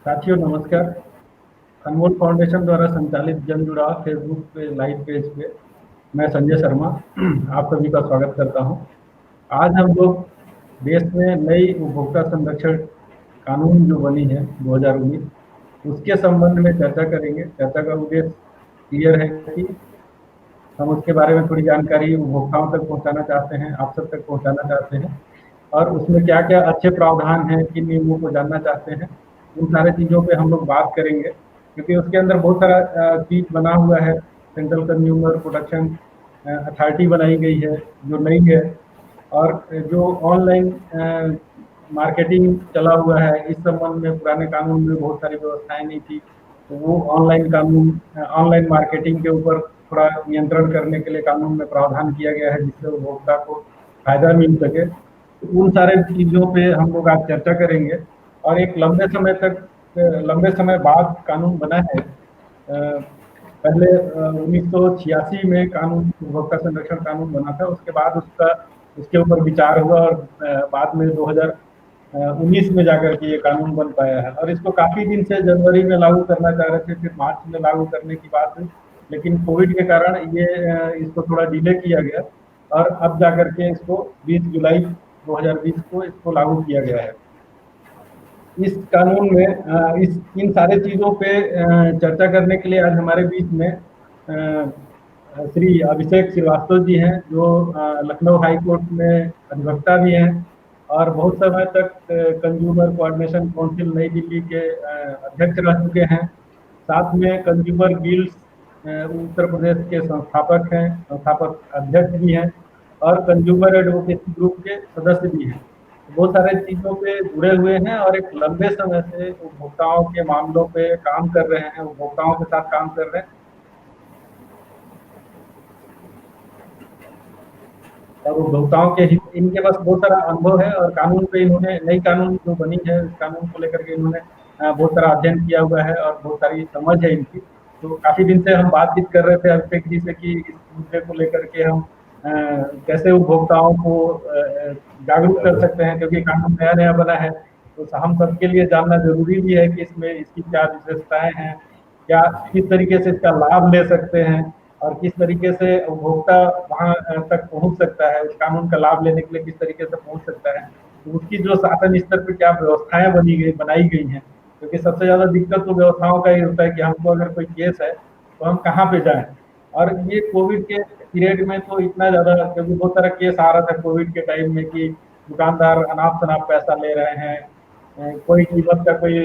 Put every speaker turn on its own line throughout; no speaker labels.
साथियों नमस्कार। अनमोल फाउंडेशन द्वारा संचालित जन जुड़ाव फेसबुक पे लाइव पेज पे मैं संजय शर्मा आप सभी का स्वागत करता हूं। आज हम लोग देश में नई उपभोक्ता संरक्षण कानून जो बनी है 2019 उसके संबंध में चर्चा करेंगे। चर्चा का उद्देश्य क्लियर है कि हम उसके बारे में थोड़ी जानकारी उपभोक्ताओं तक पहुंचाना चाहते हैं, आप सब तक पहुंचाना चाहते हैं और उसमें क्या क्या अच्छे प्रावधान हैं, किन नियमों को जानना चाहते हैं, उन सारे चीज़ों पे हम लोग बात करेंगे। क्योंकि उसके अंदर बहुत सारा चीज बना हुआ है। सेंट्रल कंज्यूमर प्रोटेक्शन अथॉरिटी बनाई गई है जो नई है, और जो ऑनलाइन मार्केटिंग चला हुआ है इस संबंध में पुराने कानून में बहुत सारी व्यवस्थाएं नहीं थी। तो वो ऑनलाइन कानून, ऑनलाइन मार्केटिंग के ऊपर थोड़ा नियंत्रण करने के लिए कानून में प्रावधान किया गया है जिससे उपभोक्ता को फायदा मिल सके। तो उन सारे चीज़ों पे हम लोग आज चर्चा करेंगे। और एक लंबे समय बाद कानून बना है। पहले 1986 में कानून उपभोक्ता संरक्षण कानून बना था, उसके बाद उसके ऊपर विचार हुआ और बाद में 2019 में जाकर के ये कानून बन पाया है। और इसको काफी दिन से जनवरी में लागू करना चाह रहे थे, फिर मार्च में लागू करने की बात हुई, लेकिन कोविड के कारण ये इसको थोड़ा डिले किया गया और अब जाकर के इसको 20 जुलाई 2020 को इसको लागू किया गया है। इस कानून में इस इन सारे चीजों पे चर्चा करने के लिए आज हमारे बीच में श्री अभिषेक श्रीवास्तव जी हैं, जो लखनऊ हाई कोर्ट में अधिवक्ता भी हैं और बहुत समय तक कंज्यूमर कोऑर्डिनेशन काउंसिल नई दिल्ली के अध्यक्ष रह चुके हैं। साथ में कंज्यूमर गिल्ड्स उत्तर प्रदेश के संस्थापक अध्यक्ष भी हैं और कंज्यूमर एडवोकेसी ग्रुप के सदस्य भी हैं। बहुत सारे चीजों पे जुड़े हुए हैं और एक लंबे समय से उपभोक्ताओं के मामलों पे काम कर रहे हैं, उपभोक्ताओं के साथ काम कर रहे हैं और उपभोक्ताओं के हित, इनके पास बहुत सारा अनुभव है और कानून पे इन्होंने, नई कानून जो बनी है उस कानून को लेकर के इन्होंने बहुत सारा अध्ययन किया हुआ है और बहुत सारी समझ है इनकी। तो काफी दिन से हम बातचीत कर रहे थे अभिषेक जी से कि इस मुद्दे को लेकर के हम कैसे उपभोक्ताओं को जागरूक कर सकते हैं, क्योंकि कानून नया नया बना है। तो हम सबके लिए जानना जरूरी भी है कि इसमें इसकी क्या विशेषताएं हैं, क्या किस तरीके से इसका लाभ ले सकते हैं और किस तरीके से उपभोक्ता वहां तक पहुंच सकता है, उस कानून का लाभ लेने के लिए किस तरीके से पहुंच सकता है। तो उसकी जो शासन स्तर पर क्या व्यवस्थाएं बनाई गई हैं, क्योंकि सबसे ज्यादा दिक्कत तो व्यवस्थाओं का ही होता है कि हमको अगर कोई केस है तो हम कहाँ पे जाएं। और ये कोविड के पीरियड में तो इतना ज्यादा, क्योंकि बहुत सारा केस आ रहा था कोविड के टाइम में कि दुकानदार अनाप शनाप पैसा ले रहे हैं, कोई कीमत का कोई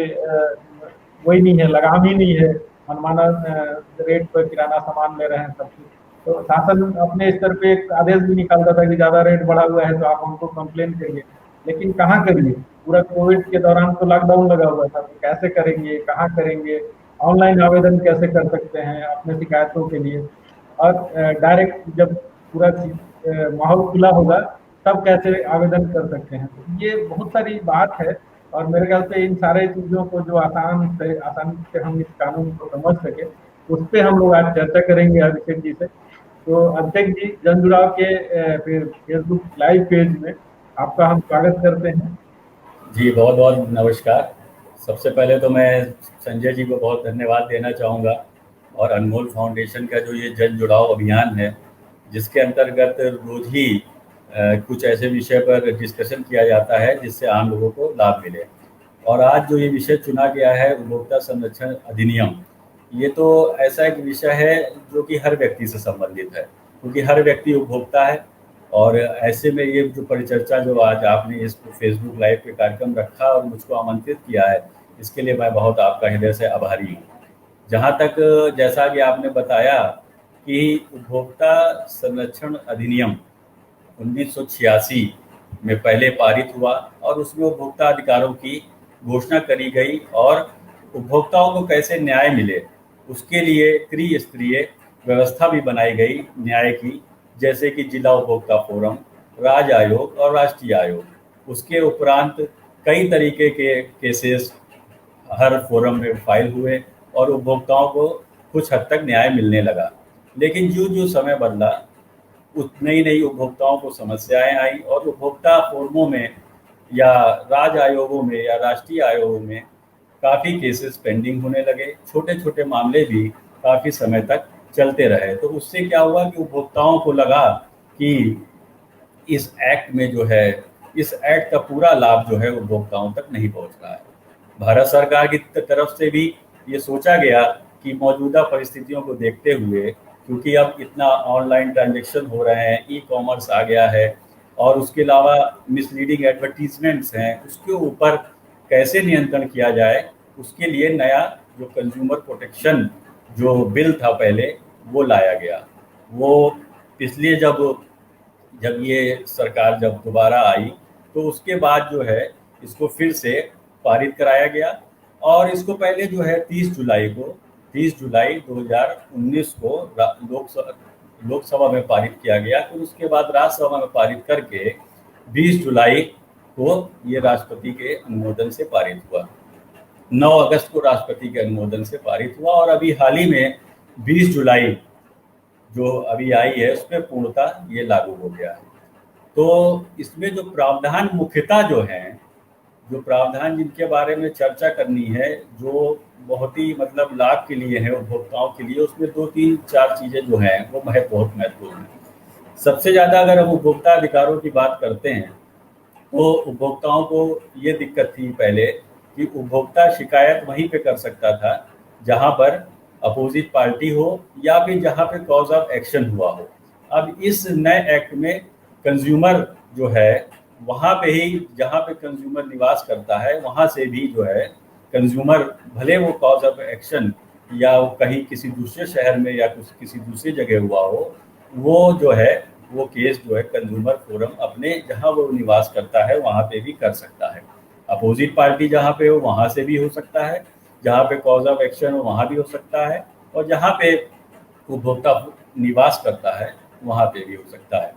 वही नहीं है, लगाम ही नहीं है, मनमाना रेट पर किराना सामान ले रहे हैं सब कुछ। तो शासन अपने स्तर पे एक आदेश भी निकालता था कि ज्यादा रेट बढ़ा हुआ है तो आप हमको कंप्लेन करिए, लेकिन कहाँ करिए। पूरा कोविड के दौरान तो लॉकडाउन लगा हुआ था, तो कैसे करेंगे, कहाँ करेंगे, ऑनलाइन आवेदन कैसे कर सकते हैं अपने शिकायतों के लिए, और डायरेक्ट जब पूरा माहौल खुला होगा तब कैसे आवेदन कर सकते हैं। तो ये बहुत सारी बात है और मेरे ख्याल से इन सारे चीजों को जो आसानी से हम इस कानून को समझ सके, उस पर हम लोग आज चर्चा करेंगे अभिषेक जी से। तो अभिषेक जी, जन जुड़ाव के फिर फेसबुक लाइव पेज में आपका हम स्वागत करते हैं।
जी बहुत बहुत नमस्कार। सबसे पहले तो मैं संजय जी को बहुत धन्यवाद देना चाहूँगा और अनमोल फाउंडेशन का जो ये जन जुड़ाव अभियान है, जिसके अंतर्गत रोज ही कुछ ऐसे विषय पर डिस्कशन किया जाता है जिससे आम लोगों को लाभ मिले। और आज जो ये विषय चुना गया है उपभोक्ता संरक्षण अधिनियम, ये तो ऐसा एक विषय है जो कि हर व्यक्ति से संबंधित है, क्योंकि हर व्यक्ति उपभोक्ता है। और ऐसे में ये जो परिचर्चा जो आज आपने इस फेसबुक लाइव पे कार्यक्रम रखा और मुझको आमंत्रित किया है, इसके लिए मैं बहुत आपका हृदय से आभारी हूँ। जहाँ तक जैसा कि आपने बताया कि उपभोक्ता संरक्षण अधिनियम 1986 में पहले पारित हुआ और उसमें उपभोक्ता अधिकारों की घोषणा करी गई और उपभोक्ताओं को कैसे न्याय मिले उसके लिए त्रिस्तरीय व्यवस्था भी बनाई गई न्याय की, जैसे कि जिला उपभोक्ता फोरम, राज्य आयोग और राष्ट्रीय आयोग। उसके उपरांत कई तरीके के केसेस हर फोरम में फाइल हुए और उपभोक्ताओं को कुछ हद तक न्याय मिलने लगा। लेकिन जो जो समय बदला, नई नई उपभोक्ताओं को समस्याएं आई और उपभोक्ता फोरमों में या राज्य आयोगों में या राष्ट्रीय आयोगों में काफ़ी केसेस पेंडिंग होने लगे, छोटे छोटे मामले भी काफ़ी समय तक चलते रहे। तो उससे क्या हुआ कि उपभोक्ताओं को लगा कि इस एक्ट में जो है, इस एक्ट का पूरा लाभ जो है उपभोक्ताओं तक नहीं पहुंच रहा है। भारत सरकार की तरफ से भी ये सोचा गया कि मौजूदा परिस्थितियों को देखते हुए, क्योंकि अब इतना ऑनलाइन ट्रांजैक्शन हो रहे हैं, ई कॉमर्स आ गया है और उसके अलावा मिसलीडिंग एडवर्टीजमेंट्स हैं, उसके ऊपर कैसे नियंत्रण किया जाए, उसके लिए नया जो कंज्यूमर प्रोटेक्शन जो बिल था पहले, वो लाया गया। वो इसलिए जब जब ये सरकार जब दोबारा आई तो उसके बाद जो है इसको फिर से पारित कराया गया और इसको पहले जो है 30 जुलाई 2019 को लोकसभा में पारित किया गया। फिर उसके बाद राज्यसभा में पारित करके 20 जुलाई को ये राष्ट्रपति के अनुमोदन से पारित हुआ। 9 अगस्त को राष्ट्रपति के अनुमोदन से पारित हुआ और अभी हाल ही में 20 जुलाई जो अभी आई है उस पर पूर्णतः ये लागू हो गया है। तो इसमें जो प्रावधान मुख्यतः जो हैं, जो प्रावधान जिनके बारे में चर्चा करनी है, जो बहुत ही मतलब लाभ के लिए है उपभोक्ताओं के लिए, उसमें 2-3-4 चीज़ें जो हैं वो बहुत महत्वपूर्ण हैं। सबसे ज़्यादा अगर हम उपभोक्ता अधिकारों की बात करते हैं तो उपभोक्ताओं को ये दिक्कत थी पहले कि उपभोक्ता शिकायत वहीं पे कर सकता था जहां पर अपोजिट पार्टी हो या फिर जहां पे कॉज ऑफ एक्शन हुआ हो। अब इस नए एक्ट में कंज्यूमर जो है वहां पे ही, जहां पे कंज्यूमर निवास करता है वहां से भी जो है कंज्यूमर, भले वो कॉज ऑफ एक्शन या वो कहीं किसी दूसरे शहर में या किसी दूसरी जगह हुआ हो, वो जो है वो केस जो है कंज्यूमर फोरम अपने जहां वो निवास करता है वहां पे भी कर सकता है। अपोजिट पार्टी जहां पे हो वहां से भी हो सकता है, जहां पे कॉज ऑफ एक्शन हो वहां भी हो सकता है, और जहां पे उपभोक्ता निवास करता है वहां पे भी हो सकता है।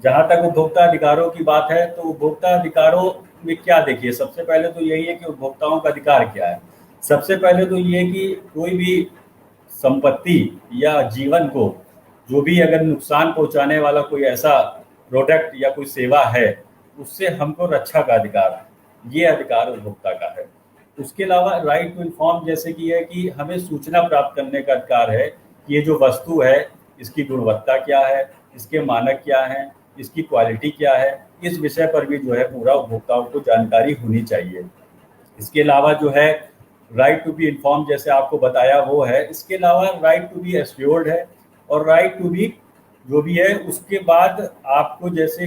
जहां तक उपभोक्ता अधिकारों की बात है तो उपभोक्ता अधिकारों में क्या, देखिए सबसे पहले तो यही है कि उपभोक्ताओं का अधिकार क्या है। सबसे पहले तो ये कि कोई भी संपत्ति या जीवन को जो भी अगर नुकसान पहुंचाने वाला कोई ऐसा प्रोडक्ट या कोई सेवा है, उससे हमको रक्षा का अधिकार है, ये अधिकार उपभोक्ता का है। उसके अलावा राइट टू इन्फॉर्म जैसे कि है कि हमें सूचना प्राप्त करने का अधिकार है कि ये जो वस्तु है इसकी गुणवत्ता क्या है, इसके मानक क्या हैं, इसकी क्वालिटी क्या है, इस विषय पर भी जो है पूरा उपभोक्ताओं को जानकारी होनी चाहिए। इसके अलावा जो है राइट टू बी इन्फॉर्म जैसे आपको बताया वो है। इसके अलावा राइट टू बी एश्योर्ड है और राइट टू बी जो भी है उसके बाद आपको जैसे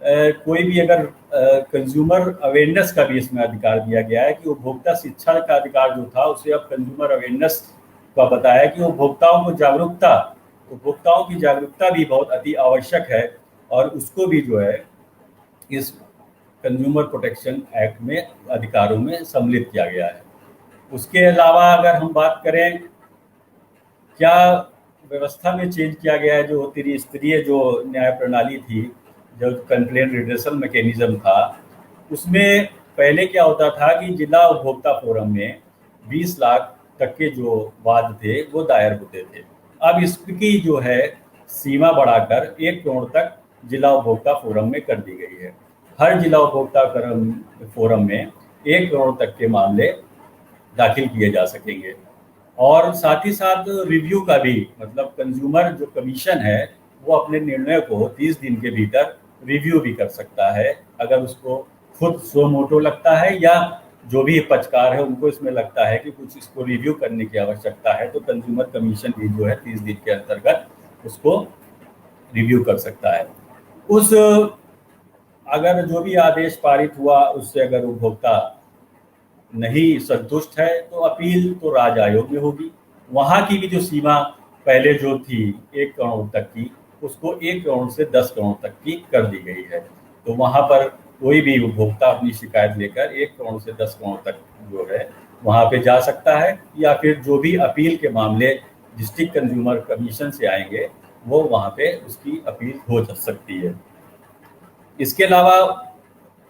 कोई भी अगर कंज्यूमर अवेयरनेस का भी इसमें अधिकार दिया गया है कि उपभोक्ता शिक्षा का अधिकार जो था उसे अब कंज्यूमर अवेयरनेस का बताया कि उपभोक्ताओं की जागरूकता भी बहुत अति आवश्यक है और उसको भी जो है इस कंज्यूमर प्रोटेक्शन एक्ट में अधिकारों में सम्मिलित किया गया है। उसके अलावा अगर हम बात करें क्या व्यवस्था में चेंज किया गया है, जो त्रिस्तरीय जो न्याय प्रणाली थी, जो कंप्लेंट रिड्रेसल मैकेनिज्म था, उसमें पहले क्या होता था कि जिला उपभोक्ता फोरम में 20 लाख तक के जो वाद थे वो दायर होते थे। अब इसकी जो है सीमा बढ़ाकर 1 करोड़ तक जिला उपभोक्ता फोरम में कर दी गई है। हर जिला उपभोक्ता फोरम में 1 करोड़ तक के मामले दाखिल किए जा सकेंगे और साथ ही साथ रिव्यू का भी, मतलब कंज्यूमर जो कमीशन है वो अपने निर्णय को 30 दिन के भीतर रिव्यू भी कर सकता है। अगर उसको खुद सो मोटो लगता है या जो भी पक्षकार है उनको इसमें लगता है कि कुछ इसको रिव्यू करने की आवश्यकता है, तो कंज्यूमर कमीशन भी जो है 30 दिन के अंतर्गत उसको रिव्यू कर सकता है। उस अगर जो भी आदेश पारित हुआ उससे अगर उपभोक्ता नहीं संतुष्ट है तो अपील तो राज्य आयोग में होगी। वहाँ की भी जो सीमा पहले जो थी 1 करोड़ तक की, उसको 1 करोड़ से 10 करोड़ तक की कर दी गई है। तो वहाँ पर कोई भी उपभोक्ता अपनी शिकायत लेकर 1 करोड़ से 10 करोड़ तक जो है वहाँ पे जा सकता है, या फिर जो भी अपील के मामले डिस्ट्रिक्ट कंज्यूमर कमीशन से आएंगे वो वहाँ पे उसकी अपील हो सकती है। इसके अलावा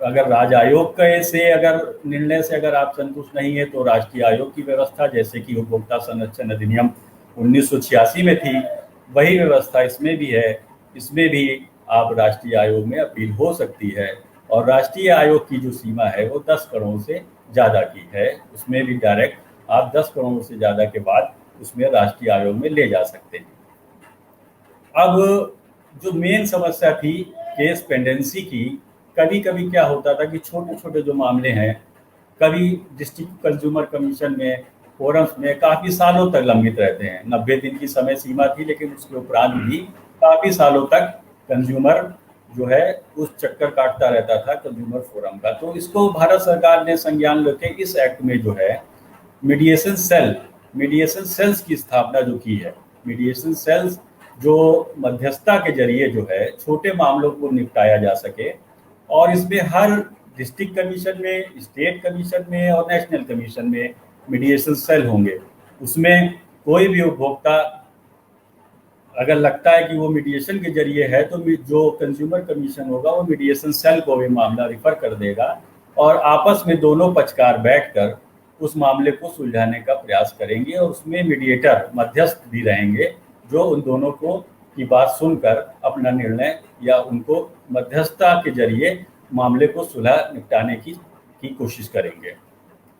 अगर राज्य आयोग के से अगर निर्णय से अगर आप संतुष्ट नहीं है तो राष्ट्रीय आयोग की व्यवस्था, जैसे कि उपभोक्ता संरक्षण अधिनियम 1986 में थी, वही व्यवस्था इसमें भी है। इसमें भी आप राष्ट्रीय आयोग में अपील हो सकती है और राष्ट्रीय आयोग की जो सीमा है वो 10 करोड़ से ज़्यादा की है। उसमें भी डायरेक्ट आप 10 करोड़ से ज़्यादा के बाद उसमें राष्ट्रीय आयोग में ले जा सकते हैं। अब जो मेन समस्या थी केस पेंडेंसी की, कभी कभी क्या होता था कि छोटे छोटे जो मामले हैं कभी डिस्ट्रिक्ट कंज्यूमर कमीशन में, फोरम्स में काफ़ी सालों तक लंबित रहते हैं। 90 दिन की समय सीमा थी, लेकिन उसके उपरांत भी काफ़ी सालों तक कंज्यूमर जो है उस चक्कर काटता रहता था कंज्यूमर फोरम का। तो इसको भारत सरकार ने संज्ञान लेके इस एक्ट में जो है मीडिएशन सेल्स की स्थापना जो की है। मीडिएशन सेल्स जो मध्यस्थता के जरिए जो है छोटे मामलों को निपटाया जा सके, और इसमें हर डिस्ट्रिक्ट कमीशन में, स्टेट कमीशन में और नेशनल कमीशन में मीडिएशन सेल होंगे। उसमें कोई भी उपभोक्ता अगर लगता है कि वो मीडिएशन के जरिए है तो जो कंज्यूमर कमीशन होगा वो मीडिएशन सेल को भी मामला रिफर कर देगा, और आपस में दोनों पक्षकार बैठकर उस मामले को सुलझाने का प्रयास करेंगे। और उसमें मीडिएटर मध्यस्थ भी रहेंगे जो उन दोनों को की बात सुनकर अपना निर्णय या उनको मध्यस्थता के जरिए मामले को सुलह निपटाने की कोशिश करेंगे।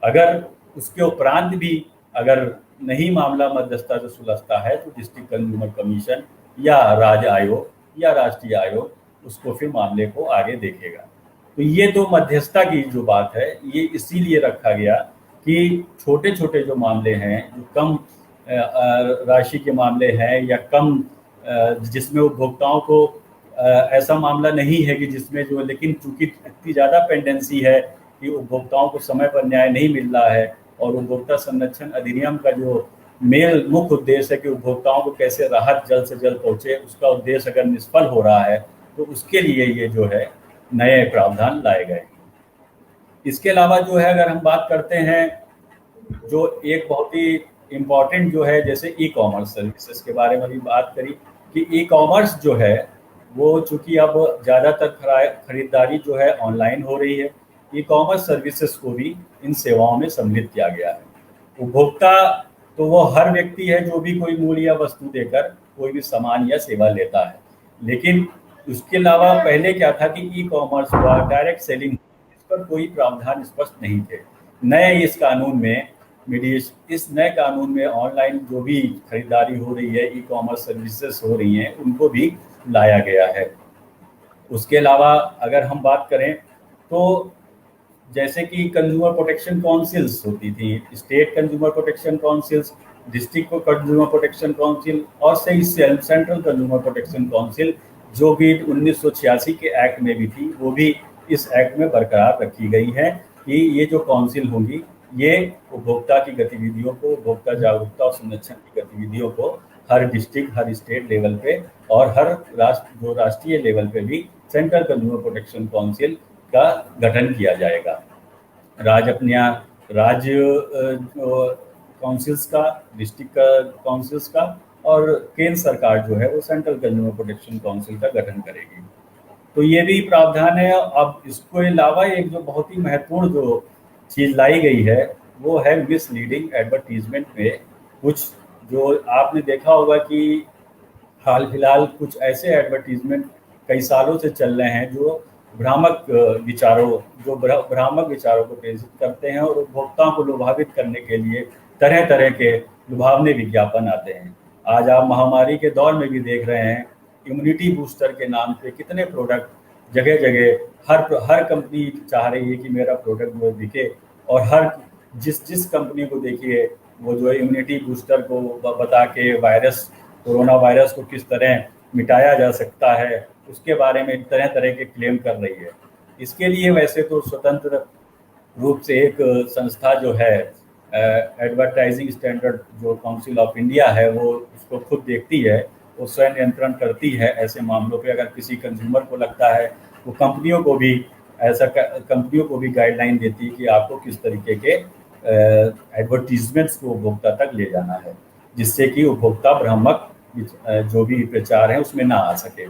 अगर उसके उपरांत भी अगर नहीं मामला मध्यस्थता से सुलझता है तो डिस्ट्रिक्ट कंज्यूमर कमीशन या राज्य आयोग या राष्ट्रीय आयोग उसको फिर मामले को आगे देखेगा। तो ये तो मध्यस्थता की जो बात है ये इसीलिए रखा गया कि छोटे छोटे जो मामले हैं, जो कम राशि के मामले हैं या कम जिसमें उपभोक्ताओं को ऐसा मामला नहीं है कि जिसमें जो, लेकिन चूंकि इतनी ज़्यादा पेंडेंसी है कि उपभोक्ताओं को समय पर न्याय नहीं मिल रहा है, और उपभोक्ता संरक्षण अधिनियम का जो मुख्य उद्देश्य है कि उपभोक्ताओं को कैसे राहत जल्द से जल्द पहुंचे, उसका उद्देश्य अगर निष्फल हो रहा है तो उसके लिए ये जो है नए प्रावधान लाए गए। इसके अलावा जो है अगर हम बात करते हैं जो एक बहुत ही इम्पॉर्टेंट जो है, जैसे ई कॉमर्स सर्विसेज के बारे में भी बात करी कि ई कॉमर्स जो है वो चूँकि अब ज़्यादातर खरीदारी जो है ऑनलाइन हो रही है, ई कॉमर्स सर्विसेज को भी इन सेवाओं में सम्मिलित किया गया है। उपभोक्ता तो वो हर व्यक्ति है जो भी कोई मूल्य या वस्तु देकर कोई भी सामान या सेवा लेता है, लेकिन उसके अलावा पहले क्या था कि ई कॉमर्स हुआ, डायरेक्ट सेलिंग, इस पर कोई प्रावधान स्पष्ट नहीं थे। नए इस नए कानून में ऑनलाइन जो भी खरीदारी हो रही है, ई कॉमर्स सर्विसेज हो रही हैं, उनको भी लाया गया है। उसके अलावा अगर हम बात करें तो जैसे कि कंज्यूमर प्रोटेक्शन काउंसिल्स होती थी, state consumer protection councils, district consumer protection council और सेंट्रल कंज्यूमर प्रोटेक्शन काउंसिल जो भी 1986 के एक्ट में भी थी, वो भी इस एक्ट में बरकरार रखी गई है कि ये जो काउंसिल होंगी ये उपभोक्ता की गतिविधियों को, उपभोक्ता जागरूकता और संरक्षण की गतिविधियों को हर डिस्ट्रिक्ट, हर स्टेट लेवल पे और हर राष्ट्रीय लेवल पे भी सेंट्रल कंज्यूमर प्रोटेक्शन काउंसिल का गठन किया जाएगा। राज्य काउंसिल्स का, डिस्ट्रिक्ट काउंसिल्स का, और केंद्र सरकार जो है वो सेंट्रल कंज्यूमर प्रोटेक्शन काउंसिल का गठन करेगी। तो ये भी प्रावधान है। अब इसको अलावा एक जो बहुत ही महत्वपूर्ण जो चीज़ लाई गई है वो है मिसलीडिंग एडवर्टीजमेंट में कुछ जो आपने देखा होगा कि हाल फिलहाल कुछ ऐसे एडवर्टीजमेंट कई सालों से चल रहे हैं जो भ्रामक विचारों को प्रेषित करते हैं और उपभोक्ताओं को लुभावित करने के लिए तरह तरह के लुभावने विज्ञापन आते हैं। आज आप महामारी के दौर में भी देख रहे हैं, इम्यूनिटी बूस्टर के नाम पे कितने प्रोडक्ट जगह जगह हर कंपनी चाह रही है कि मेरा प्रोडक्ट जो दिखे, और हर जिस कंपनी को देखिए वो जो है इम्यूनिटी बूस्टर को बता के कोरोना वायरस को किस तरह मिटाया जा सकता है उसके बारे में तरह तरह के क्लेम कर रही है। इसके लिए वैसे तो स्वतंत्र रूप से एक संस्था जो है एडवर्टाइजिंग स्टैंडर्ड जो काउंसिल ऑफ इंडिया है वो उसको खुद देखती है, वो स्वयं नियंत्रण करती है ऐसे मामलों पे। अगर किसी कंज्यूमर को लगता है वो कंपनियों को भी गाइडलाइन देती है कि आपको किस तरीके के एडवर्टीजमेंट्स को उपभोक्ता तक ले जाना है, जिससे कि उपभोक्ता भ्रामक जो भी प्रचार है उसमें ना आ सके।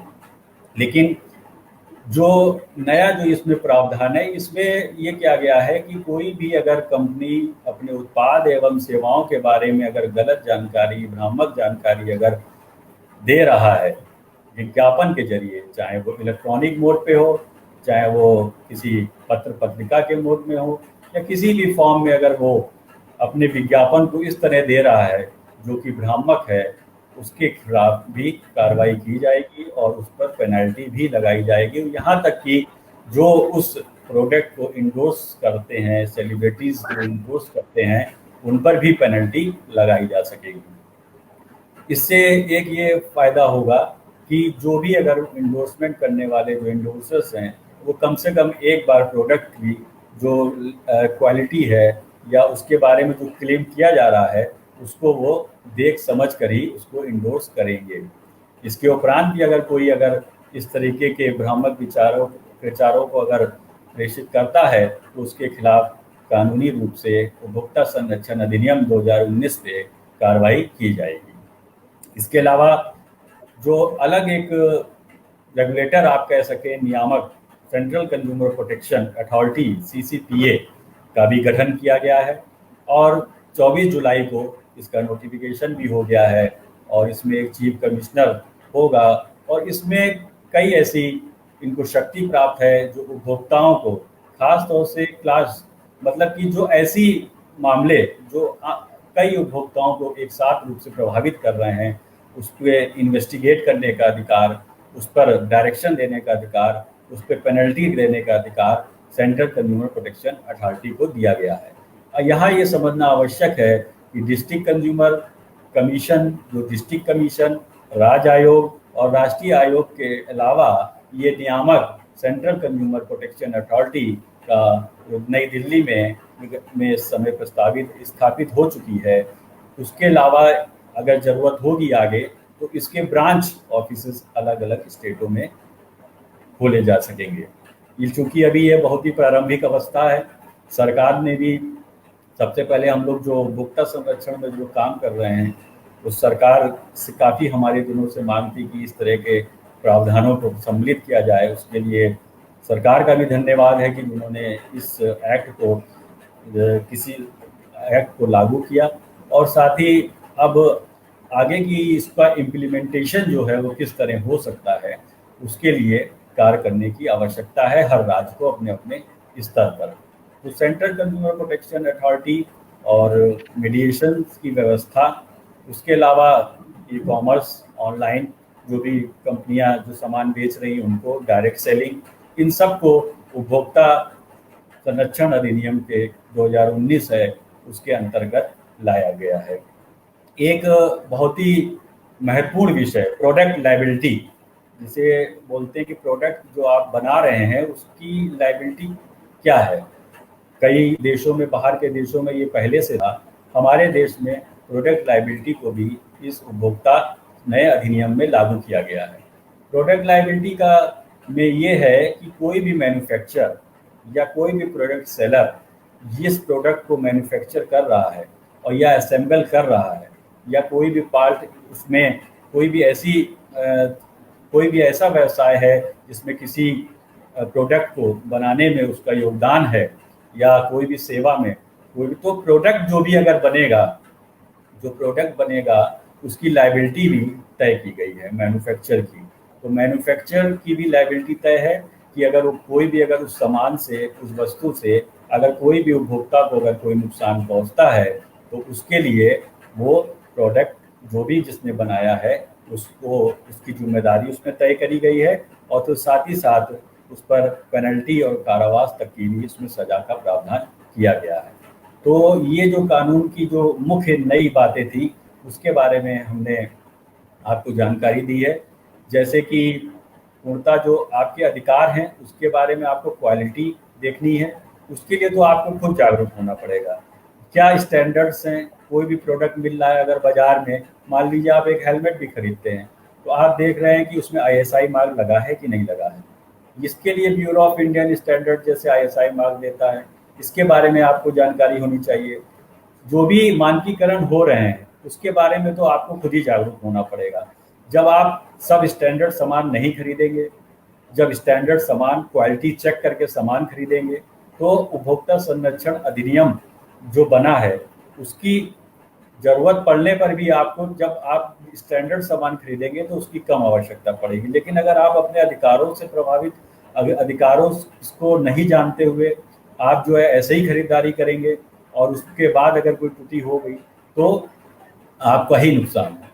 लेकिन जो नया जो इसमें प्रावधान है, इसमें ये किया गया है कि कोई भी अगर कंपनी अपने उत्पाद एवं सेवाओं के बारे में अगर गलत जानकारी, भ्रामक जानकारी अगर दे रहा है विज्ञापन के जरिए, चाहे वो इलेक्ट्रॉनिक मोड पे हो, चाहे वो किसी पत्र पत्रिका के मोड में हो या किसी भी फॉर्म में अगर वो अपने विज्ञापन को इस तरह दे रहा है जो कि भ्रामक है, उसके खिलाफ भी कार्रवाई की जाएगी और उस पर पेनल्टी भी लगाई जाएगी। यहाँ तक कि जो उस प्रोडक्ट को इंडोर्स करते हैं, सेलिब्रिटीज जो इंडोर्स करते हैं, उन पर भी पेनल्टी लगाई जा सकेगी। इससे एक ये फायदा होगा कि जो भी अगर इंडोर्समेंट करने वाले जो इंडोर्सर्स हैं, वो कम से कम एक बार प्रोडक्ट की जो क्वालिटी है या उसके बारे में जो क्लेम किया जा रहा है, उसको वो देख समझ कर ही उसको इंडोर्स करेंगे। इसके उपरांत भी अगर इस तरीके के भ्रामक विचारों को अगर प्रेषित करता है, तो उसके खिलाफ कानूनी रूप से उपभोक्ता संरक्षण अधिनियम 2019 पे कार्रवाई की जाएगी। इसके अलावा जो अलग एक रेगुलेटर आप कह सकें, नियामक, central consumer protection authority CCPA का भी गठन किया गया है और 24 जुलाई को इसका नोटिफिकेशन भी हो गया है और इसमें एक चीफ कमिश्नर होगा और इसमें कई ऐसी इनको शक्ति प्राप्त है जो उपभोक्ताओं को खास तौर से क्लास मतलब कि जो ऐसी मामले जो कई उपभोक्ताओं को एक साथ रूप से प्रभावित कर रहे हैं, उस पर इन्वेस्टिगेट करने का अधिकार, उस पर डायरेक्शन देने का अधिकार, उस पर पेनल्टी देने का अधिकार सेंट्रल कंज्यूमर प्रोटेक्शन अथॉरिटी को दिया गया है। यहाँ ये समझना आवश्यक है कि डिस्ट्रिक्ट कंज्यूमर कमीशन, जो डिस्ट्रिक्ट कमीशन, राज्य आयोग और राष्ट्रीय आयोग के अलावा ये नियामक सेंट्रल कंज्यूमर प्रोटेक्शन अथॉरिटी का नई दिल्ली में इस समय स्थापित हो चुकी है। उसके अलावा अगर ज़रूरत होगी आगे तो इसके ब्रांच ऑफिसेस अलग अलग स्टेटों में खोले जा सकेंगे। ये चूँकि अभी ये बहुत ही प्रारंभिक अवस्था है, सरकार ने भी सबसे पहले हम लोग जो उपभोक्ता संरक्षण में जो काम कर रहे हैं, उस सरकार से काफ़ी हमारे दिनों से मांग थी कि इस तरह के प्रावधानों को सम्मिलित किया जाए। उसके लिए सरकार का भी धन्यवाद है कि उन्होंने इस एक्ट को लागू किया और साथ ही अब आगे की इसका इम्प्लीमेंटेशन जो है वो किस तरह हो सकता है, उसके लिए कार्य करने की आवश्यकता है हर राज्य को अपने अपने स्तर पर। तो सेंट्रल कंज्यूमर प्रोटेक्शन अथॉरिटी और मीडिएशन की व्यवस्था, उसके अलावा ई कॉमर्स, ऑनलाइन जो भी कंपनियां जो सामान बेच रही हैं उनको डायरेक्ट सेलिंग, इन सब को उपभोक्ता संरक्षण अधिनियम के 2019 है उसके अंतर्गत लाया गया है। एक बहुत ही महत्वपूर्ण विषय प्रोडक्ट लायबिलिटी, जिसे बोलते हैं कि प्रोडक्ट जो आप बना रहे हैं उसकी लायबिलिटी क्या है। कई देशों में, बाहर के देशों में ये पहले से था, हमारे देश में प्रोडक्ट लायबिलिटी को भी इस उपभोक्ता नए अधिनियम में लागू किया गया है। प्रोडक्ट लायबिलिटी का में ये है कि कोई भी मैन्युफैक्चरर या कोई भी प्रोडक्ट सेलर जिस प्रोडक्ट को मैन्युफैक्चर कर रहा है और या असेंबल कर रहा है या कोई भी पार्ट उसमें कोई भी ऐसा व्यवसाय है जिसमें किसी प्रोडक्ट को बनाने में उसका योगदान है या कोई भी सेवा में कोई भी, तो प्रोडक्ट जो भी अगर बनेगा, जो प्रोडक्ट बनेगा उसकी लायबिलिटी भी तय की गई है मैन्युफैक्चर की। तो मैन्युफैक्चर की भी लायबिलिटी तय है कि अगर वो कोई भी अगर उस सामान से, उस वस्तु से अगर कोई भी उपभोक्ता को अगर कोई नुकसान पहुंचता है तो उसके लिए वो प्रोडक्ट जो भी जिसने बनाया है उसको उसकी जिम्मेदारी उसमें तय करी गई है और तो साथ ही साथ उस पर पेनल्टी और कारावास तक की भी इसमें सजा का प्रावधान किया गया है। तो ये जो कानून की जो मुख्य नई बातें थी उसके बारे में हमने आपको जानकारी दी है। जैसे कि पूर्णतः जो आपके अधिकार हैं उसके बारे में आपको क्वालिटी देखनी है, उसके लिए तो आपको खुद जागरूक होना पड़ेगा। क्या स्टैंडर्ड्स हैं, कोई भी प्रोडक्ट मिल रहा है अगर बाजार में, मान लीजिए आप एक हेलमेट भी खरीदते हैं तो आप देख रहे हैं कि उसमें ISI मार्क लगा है कि नहीं लगा है। इसके लिए ब्यूरो ऑफ इंडियन स्टैंडर्ड जैसे ISI मार्क देता है, इसके बारे में आपको जानकारी होनी चाहिए। जो भी मानकीकरण हो रहे हैं उसके बारे में तो आपको खुद ही जागरूक होना पड़ेगा। जब आप सब स्टैंडर्ड सामान नहीं खरीदेंगे, जब स्टैंडर्ड सामान क्वालिटी चेक करके सामान खरीदेंगे, तो उपभोक्ता संरक्षण अधिनियम जो बना है उसकी ज़रूरत पड़ने पर भी आपको, जब आप स्टैंडर्ड सामान खरीदेंगे तो उसकी कम आवश्यकता पड़ेगी। लेकिन अगर आप अपने अधिकारों से प्रभावित अधिकारों को नहीं जानते हुए आप जो है ऐसे ही खरीदारी करेंगे और उसके बाद अगर कोई त्रुटि हो गई तो आपका ही नुकसान है।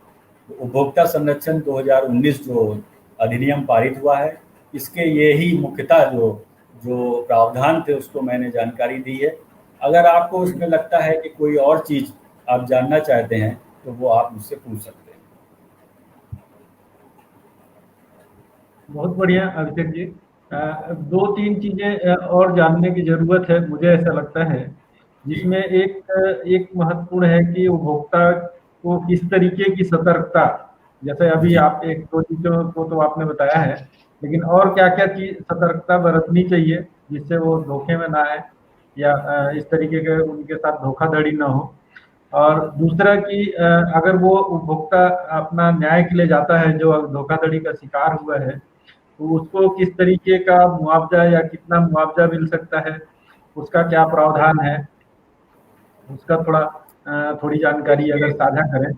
तो उपभोक्ता संरक्षण 2019 जो अधिनियम पारित हुआ है, इसके ये ही मुख्यतः जो जो प्रावधान थे उसको मैंने जानकारी दी है। अगर आपको उसमें लगता है कि कोई और चीज़ आप जानना चाहते हैं तो वो आप मुझसे पूछ सकते हैं।
बहुत बढ़िया अभिषेक जी। दो तीन चीजें और जानने की जरूरत है, मुझे ऐसा लगता है,
जी
जिसमें एक महत्वपूर्ण है कि उपभोक्ता को किस तरीके की सतर्कता, जैसे अभी
जी
आप एक दो चीजों को तो आपने बताया है, लेकिन और क्या क्या चीज सतर्कता बरतनी चाहिए जिससे वो धोखे में ना आए या इस तरीके के उनके साथ धोखाधड़ी ना हो। और दूसरा कि अगर वो उपभोक्ता अपना न्याय के लिए जाता है जो धोखाधड़ी का शिकार हुआ है, तो उसको किस तरीके का मुआवजा या कितना मुआवजा मिल सकता है, उसका क्या प्रावधान है, उसका थोड़ी जानकारी अगर
देखिए।
साझा करें।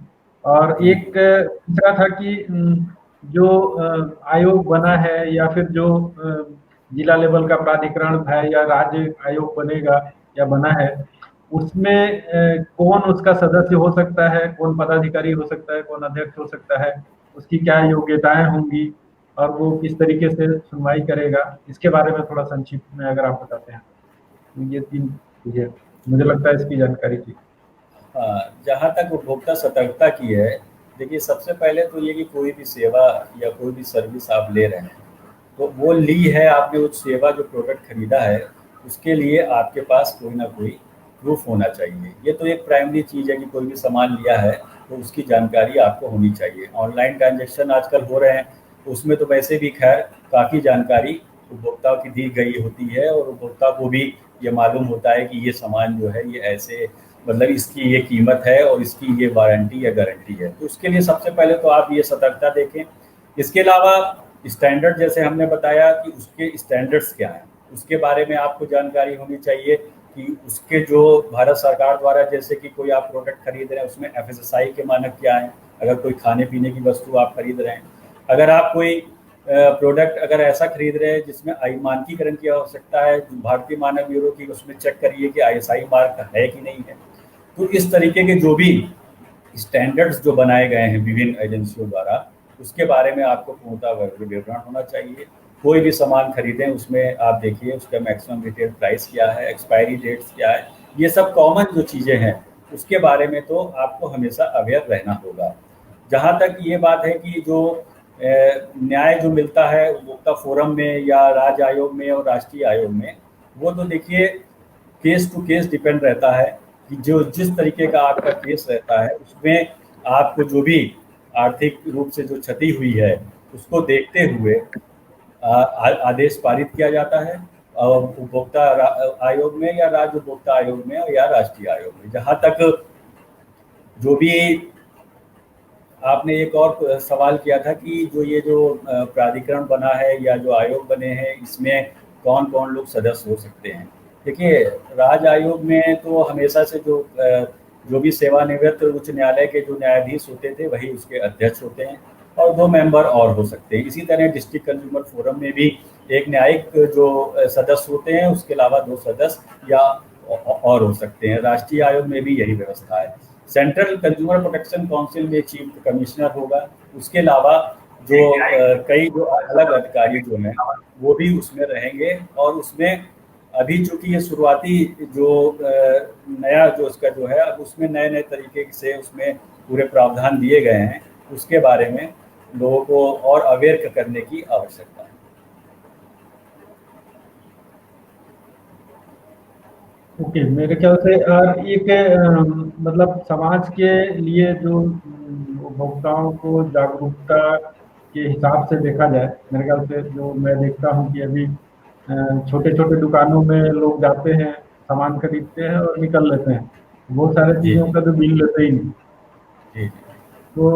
और
जी
एक तीसरा था कि जो आयोग बना है या फिर जो जिला लेवल का प्राधिकरण है या राज्य आयोग बनेगा या बना है, उसमें कौन उसका सदस्य हो सकता है, कौन पदाधिकारी हो सकता है, कौन अध्यक्ष हो सकता है, उसकी क्या योग्यताएं होंगी और वो किस तरीके से सुनवाई करेगा, इसके बारे में थोड़ा संक्षिप्त में अगर आप बताते हैं। तो ये तीन चीजें मुझे लगता है इसकी जानकारी थी।
हाँ, जहाँ तक उपभोक्ता सतर्कता की है, देखिए सबसे पहले तो ये कि कोई भी सेवा या कोई भी सर्विस आप ले रहे हैं, तो वो ली है आपने, वो सेवा जो प्रोडक्ट खरीदा है, उसके लिए आपके पास कोई ना कोई प्रूफ होना चाहिए। ये तो एक प्राइमरी चीज़ है कि कोई भी सामान लिया है तो उसकी जानकारी आपको होनी चाहिए। ऑनलाइन ट्रांजैक्शन आजकल हो रहे हैं, तो उसमें तो वैसे भी खैर काफ़ी जानकारी उपभोक्ता की दी गई होती है और उपभोक्ता को भी ये मालूम होता है कि ये सामान जो है ये ऐसे, मतलब इसकी ये कीमत है और इसकी ये वारंटी या गारंटी है। तो उसके लिए सबसे पहले तो आप ये सतर्कता देखें। इसके अलावा स्टैंडर्ड, जैसे हमने बताया कि उसके स्टैंडर्ड्स क्या हैं, उसके बारे में आपको जानकारी होनी चाहिए कि उसके जो भारत सरकार द्वारा, जैसे कि कोई आप प्रोडक्ट खरीद रहे हैं उसमें एफएसएसआई के मानक क्या हैं, अगर कोई खाने पीने की वस्तु आप खरीद रहे हैं। अगर आप कोई प्रोडक्ट अगर ऐसा खरीद रहे हैं जिसमें आई मानकीकरण की आवश्यकता है, भारतीय मानक ब्यूरो की, उसमें चेक करिए कि आईएसआई मार्क है कि नहीं है। तो इस तरीके के जो भी स्टैंडर्ड्स जो बनाए गए हैं विभिन्न एजेंसियों द्वारा, उसके बारे में आपको पूर्णतः विवरण होना चाहिए। कोई भी सामान खरीदें उसमें आप देखिए उसका मैक्सिमम रिटेल प्राइस क्या है, एक्सपायरी डेट्स क्या है, ये सब कॉमन जो चीज़ें हैं उसके बारे में तो आपको हमेशा अवेयर रहना होगा। जहाँ तक ये बात है कि जो न्याय जो मिलता है उपभोक्ता फोरम में या राज्य आयोग में और राष्ट्रीय आयोग में, वो तो देखिए केस टू केस डिपेंड रहता है कि जो जिस तरीके का आपका केस रहता है उसमें आपको जो भी आर्थिक रूप से जो क्षति हुई है उसको देखते हुए आदेश पारित किया जाता है उपभोक्ता आयोग में या राज्य उपभोक्ता आयोग में या राष्ट्रीय आयोग में। जहाँ तक जो भी आपने एक और सवाल किया था कि जो ये जो प्राधिकरण बना है या जो आयोग बने हैं इसमें कौन कौन लोग सदस्य हो सकते हैं। देखिए राज्य आयोग में तो हमेशा से जो भी सेवानिवृत्त उच्च न्यायालय के जो न्यायाधीश होते थे वही उसके अध्यक्ष होते हैं और 2 मेंबर और हो सकते हैं। इसी तरह डिस्ट्रिक्ट कंज्यूमर फोरम में भी एक न्यायिक जो सदस्य होते हैं, उसके अलावा 2 सदस्य या और हो सकते हैं। राष्ट्रीय आयोग में भी यही व्यवस्था है। सेंट्रल कंज्यूमर प्रोटेक्शन काउंसिल में चीफ कमिश्नर होगा, उसके अलावा जो कई जो अलग अधिकारी जो हैं वो भी उसमें रहेंगे। और उसमें अभी चूंकि ये शुरुआती जो नया जो उसका जो है, अब उसमें नए नए तरीके से उसमें पूरे प्रावधान दिए गए हैं, उसके बारे में लोगों को और अवेयर करने की आवश्यकता है।
ओके, मेरे ख्याल से और एक मतलब समाज के लिए जो उपभोक्ताओं को जागरूकता के हिसाब से देखा जाए, मेरे ख्याल से जो मैं देखता हूँ कि अभी छोटे छोटे दुकानों में लोग जाते हैं, सामान खरीदते हैं और निकल लेते हैं, बहुत सारे
जी
चीज़ों का तो बिल लेते ही नहीं।
जी
तो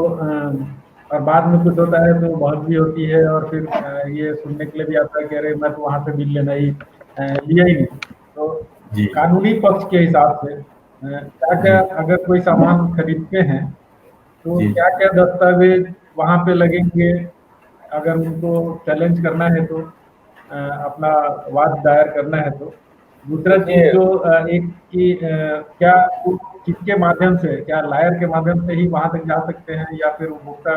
और बाद में कुछ होता है तो बहुत भी होती है और फिर ये सुनने के लिए भी आता है कि अरे मैं तो वहाँ से बिल लेना ही लिया ही नहीं। तो
जी
कानूनी पक्ष के हिसाब से क्या क्या,
जी
अगर कोई सामान खरीदते हैं तो
जी
क्या क्या दस्तावेज वहाँ पे लगेंगे, अगर उनको चैलेंज करना है तो अपना वाद दायर करना है तो। दूसरा चीज
देखिए
जो एक कि क्या किसके माध्यम से, क्या लायर के माध्यम से ही वहां तक जा सकते हैं, या फिर उपभोक्ता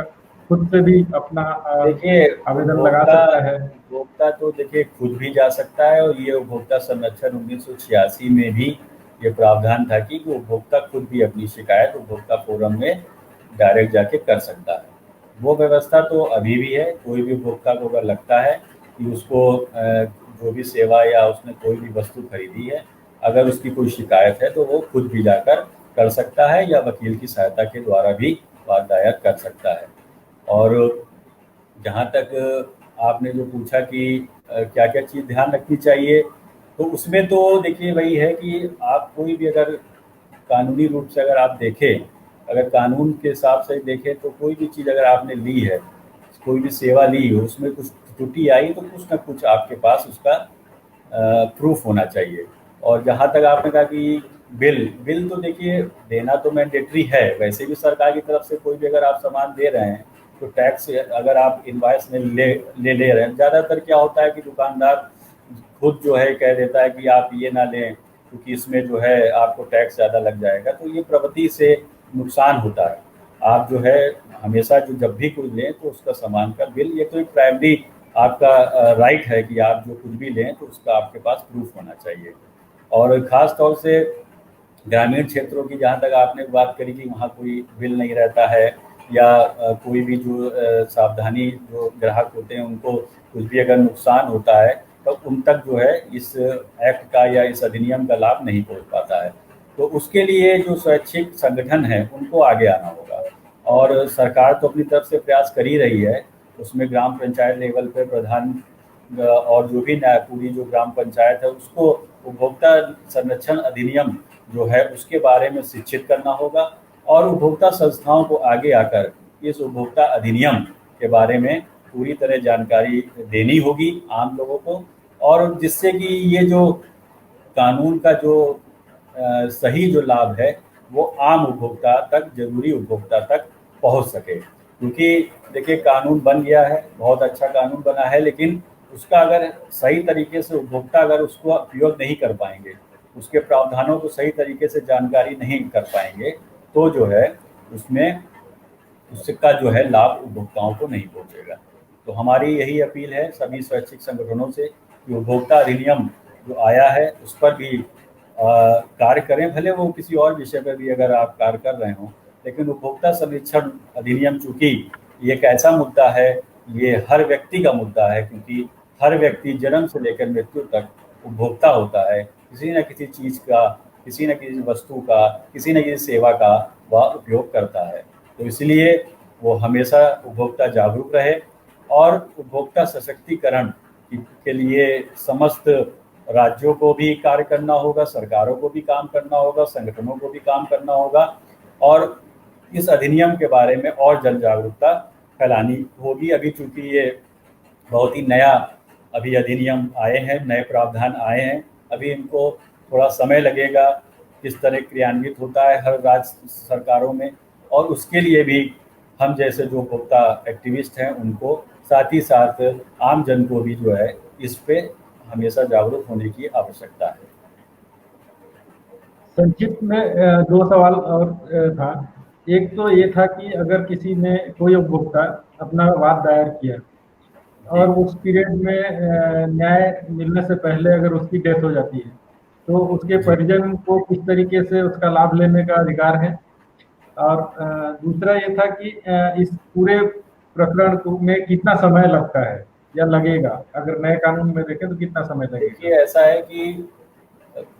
खुद से भी अपना
देखिए
आवेदन लगा
उपभोक्ता
सकता है?
उपभोक्ता तो देखिए खुद भी जा सकता है, और ये उपभोक्ता संरक्षण 1986 में भी ये प्रावधान था कि उपभोक्ता खुद भी अपनी शिकायत उपभोक्ता फोरम में डायरेक्ट जाके कर सकता है। वो व्यवस्था तो अभी भी है। कोई भी उपभोक्ता को अगर लगता है कि उसको जो भी सेवा या उसने कोई भी वस्तु खरीदी है, अगर उसकी कोई शिकायत है तो वो खुद भी जाकर कर सकता है, या वकील की सहायता के द्वारा भी वाद दायर कर सकता है। और जहाँ तक आपने जो पूछा कि क्या क्या चीज़ ध्यान रखनी चाहिए, तो उसमें तो देखिए वही है कि आप कोई भी अगर कानूनी रूप से अगर आप देखें, अगर कानून के हिसाब से देखें, तो कोई भी चीज़ अगर आपने ली है, कोई भी सेवा ली हो, उसमें कुछ त्रुटि आई तो कुछ ना कुछ आपके पास उसका प्रूफ होना चाहिए। और जहाँ तक आपने कहा कि बिल बिल तो देखिए देना तो मैंडेटरी है। वैसे भी सरकार की तरफ से कोई भी अगर आप सामान दे रहे हैं तो टैक्स अगर आप इनवॉइस में ले रहे हैं। ज़्यादातर क्या होता है कि दुकानदार खुद जो है कह देता है कि आप ये ना लें क्योंकि इसमें जो है आपको टैक्स ज़्यादा लग जाएगा, तो ये प्रवृत्ति से नुकसान होता है। आप जो है हमेशा जो जब भी कुछ लें तो उसका सामान का बिल, ये तो एक प्राइमरी आपका राइट है कि आप जो कुछ भी लें तो उसका आपके पास प्रूफ होना चाहिए। और ख़ास तौर से ग्रामीण क्षेत्रों की जहाँ तक आपने बात करी कि वहाँ कोई बिल नहीं रहता है, या कोई भी जो सावधानी जो ग्राहक होते हैं उनको कुछ भी अगर नुकसान होता है तो उन तक जो है इस एक्ट का या इस अधिनियम का लाभ नहीं पहुँच पाता है। तो उसके लिए जो स्वैच्छिक संगठन है उनको आगे आना होगा। और सरकार तो अपनी तरफ से प्रयास कर ही रही है। उसमें ग्राम पंचायत लेवल पे प्रधान और जो भी पूरी जो ग्राम पंचायत है उसको उपभोक्ता संरक्षण अधिनियम जो है उसके बारे में शिक्षित करना होगा, और उपभोक्ता संस्थाओं को आगे आकर इस उपभोक्ता अधिनियम के बारे में पूरी तरह जानकारी देनी होगी आम लोगों को, और जिससे कि ये जो कानून का जो सही जो लाभ है वो आम उपभोक्ता तक, जरूरी उपभोक्ता तक पहुंच सके। क्योंकि देखिए कानून बन गया है, बहुत अच्छा कानून बना है, लेकिन उसका अगर सही तरीके से उपभोक्ता अगर उसको उपयोग नहीं कर पाएंगे, उसके प्रावधानों को सही तरीके से जानकारी नहीं कर पाएंगे, तो जो है उसमें उसका जो है लाभ उपभोक्ताओं को नहीं पहुंचेगा। तो हमारी यही अपील है सभी स्वैच्छिक संगठनों से कि उपभोक्ता अधिनियम जो आया है उस पर भी कार्य करें। भले वो किसी और विषय पर भी अगर आप कार्य कर रहे हों, लेकिन उपभोक्ता संरक्षण अधिनियम चूंकि ये एक ऐसा मुद्दा है, ये हर व्यक्ति का मुद्दा है, क्योंकि हर व्यक्ति जन्म से लेकर मृत्यु तक उपभोक्ता होता है। किसी न किसी चीज़ का, किसी न किसी वस्तु का, किसी न किसी सेवा का वह उपयोग करता है। तो इसलिए वो हमेशा उपभोक्ता जागरूक रहे, और उपभोक्ता सशक्तिकरण के लिए समस्त राज्यों को भी कार्य करना होगा, सरकारों को भी काम करना होगा, संगठनों को भी काम करना होगा, और इस अधिनियम के बारे में और जन जागरूकता फैलानी होगी। अभी चूंकि ये बहुत ही नया अभी अधिनियम आए हैं, नए प्रावधान आए हैं, अभी इनको थोड़ा समय लगेगा, किस तरह क्रियान्वित होता है हर राज्य सरकारों में, और उसके लिए भी हम जैसे जो उपभोक्ता एक्टिविस्ट हैं उनको, साथ ही साथ आम जन को भी जो है इस पे हमेशा जागरूक होने की आवश्यकता है।
संक्षिप्त में दो सवाल और था। एक तो ये था कि अगर किसी ने, कोई उपभोक्ता अपना वाद दायर किया
जी।
और उस पीरियड में न्याय मिलने से पहले अगर उसकी डेथ हो जाती है, तो उसके
जी।
परिजन को किस तरीके से उसका लाभ लेने का अधिकार है? और दूसरा ये था कि इस पूरे प्रकरण में कितना समय लगता है या लगेगा? अगर नए कानून में देखें तो कितना समय लगेगा?
देखिए ऐसा है कि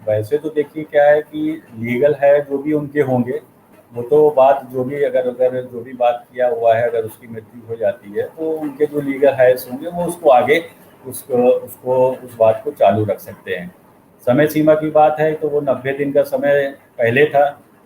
वैसे तो देखिए क्या है कि लीगल है जो भी उनके होंगे, वो तो बात जो भी अगर अगर जो भी बात किया हुआ है, अगर उसकी मृत्यु हो जाती है तो उनके जो लीगल हैड्स होंगे वो उसको आगे उसको उसको उस बात को चालू रख सकते हैं। समय सीमा की बात है तो वो 90 दिन का समय पहले था।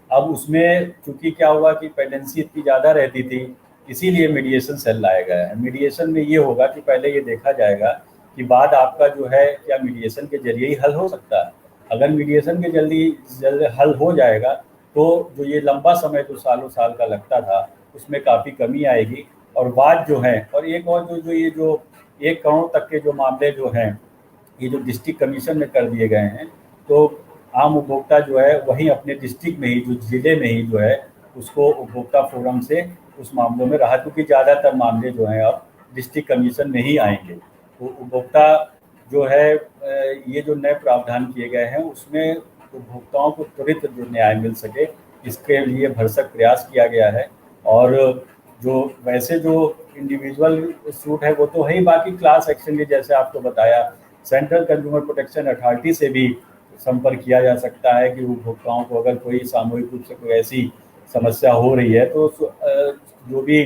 अब उसमें चूंकि क्या हुआ कि पेंडेंसी इतनी ज़्यादा रहती थी, इसीलिए मीडिएशन सेल लाया गया है। मीडिएशन में ये होगा कि पहले ये देखा जाएगा कि बाद आपका जो है क्या मीडिएशन के जरिए ही हल हो सकता है। अगर मीडिएशन के जल्द हल हो जाएगा तो जो ये लंबा समय जो सालों साल का लगता था उसमें काफ़ी कमी आएगी। और बात जो है, और एक और जो जो ये जो 1 करोड़ तक के जो मामले जो हैं ये जो डिस्ट्रिक्ट कमीशन में कर दिए गए हैं, तो आम उपभोक्ता जो है वहीं अपने डिस्ट्रिक्ट में ही, जो ज़िले में ही जो है उसको उपभोक्ता फोरम से उस मामलों में राहत, क्योंकि ज़्यादातर मामले जो हैं अब डिस्ट्रिक्ट कमीशन में ही आएंगे। तो उपभोक्ता जो है ये जो नए प्रावधान किए गए हैं उसमें उपभोक्ताओं को त्वरित जो न्याय मिल सके, इसके लिए भरसक प्रयास किया गया है। और जो वैसे जो इंडिविजुअल सूट है वो तो है ही, बाकी क्लास एक्शन के जैसे आपको बताया, सेंट्रल कंज्यूमर प्रोटेक्शन अथॉरिटी से भी संपर्क किया जा सकता है कि उपभोक्ताओं को अगर कोई सामूहिक रूप से कोई ऐसी समस्या हो रही है तो जो भी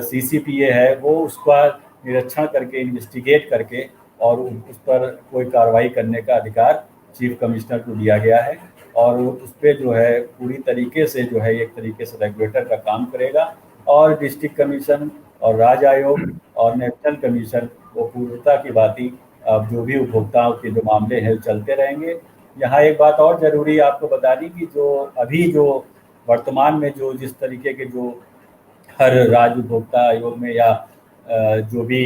CCPA है वो उसका निरीक्षण करके, इन्वेस्टिगेट करके और उस पर कोई कार्रवाई करने का अधिकार चीफ कमिश्नर को दिया गया है। और उस पर जो है पूरी तरीके से जो है एक तरीके से रेगुलेटर का काम करेगा, और डिस्ट्रिक्ट कमीशन और राज्य आयोग और नेशनल कमीशन वो पूर्णता की बाती अब जो भी उपभोक्ताओं के जो मामले हैं चलते रहेंगे। यहाँ एक बात और ज़रूरी आपको बता दी कि जो अभी जो वर्तमान में जो जिस तरीके के जो हर राज्य उपभोक्ता आयोग में या जो भी